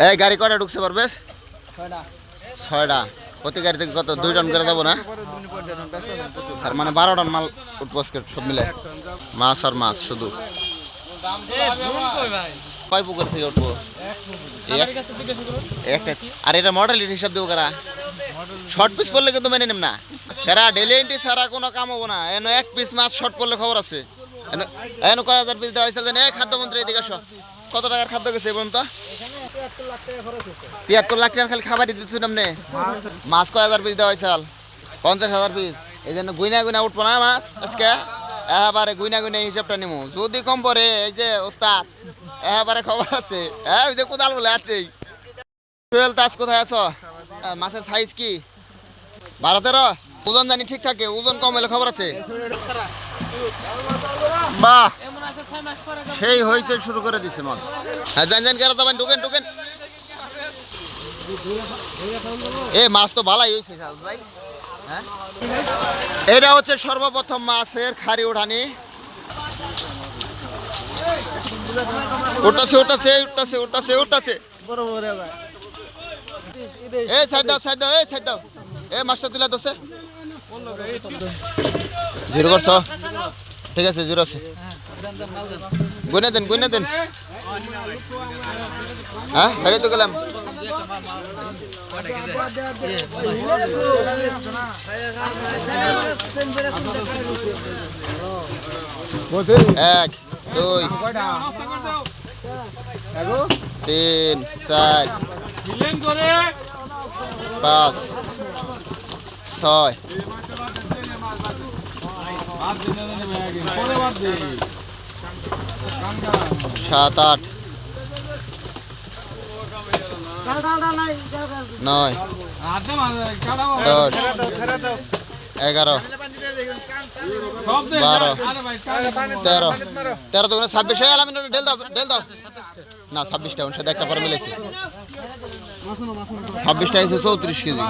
এই গাড়ি কটা ঢুকছে পারবে? ছয়টা। প্রতি গাড়ি থেকে কত 2 টন করে দেবো না? তার মানে 12 টন মাল উঠবো সব মিলে। মাছ আর মাছ শুধু। কয় পুকুর থেকে উঠবো? একটা। আর এটা মডেলের হিসাব দেবো কারা? শর্ট পিস পড়লে কিন্তু মেনে নেব না কারা। ডেলি এন্ট্রি ছাড়া কোনো কাম হবো না। এন 1 পিস মাছ শর্ট পড়লে খবর আছে। এন কয় হাজার পিস দেওয়া হয়েছিল জানেন? খাদ্যমন্ত্রী এদিকে আসো। কত টাকার খাদ্য গেছে বলুন তো? 73 লাখ টাকার খালি খাবারই দিচ্ছেন আপনি। মাছ কয় হাজার পিস দেওয়া হয়েছিল? 50,000 পিস। এই জন্য গুইনা গুইনা উঠবো না মাছ আজকে। এবারে গুইনা গুইনা হিসাবটা নিমু। যদি কম পড়ে এই যে ওস্তাদ এবারে খবর আছে। হ্যাঁ ওই যে কোদাল বলে আছেই। টুয়েল তাজ কোথায় আছো? মাছের সাইজ কি 12-13? ওজন জানি ঠিক থাকে, ওজন কম হলে খবর আছে। বাহ সেই হয়েছে, শুরু করে দিছে মাছ। হ্যাঁ জান জান কেন তবেন ঢুকেন ঢুকেন। এ মাছ তো ভালাই হয়েছে ভাই। হ্যাঁ এটা হচ্ছে সর্বপ্রথম মাছের খাড়ি উঠানি। উঠতেছে উঠতেছে উঠতেছে উঠতেছে উঠতেছে। এই সাইড দাও সাইড দাও, এই সাইড দাও। এই মাছটা তুলে দোছে জিরো করছো? ঠিক আছে জিরো আছে। গুনে দেন গুনে দেন। হ্যাঁ হেরে তো গেলাম। এক 2 3 4 5 6 7 8 9 10 11 12 13 13 তো 26 হয়ে গেল। আমি ঢেল দাও ঢেল দাও না 26টা ওর সাথে একটা পরে মিলেছে। 26টা এসে 34 কেজি।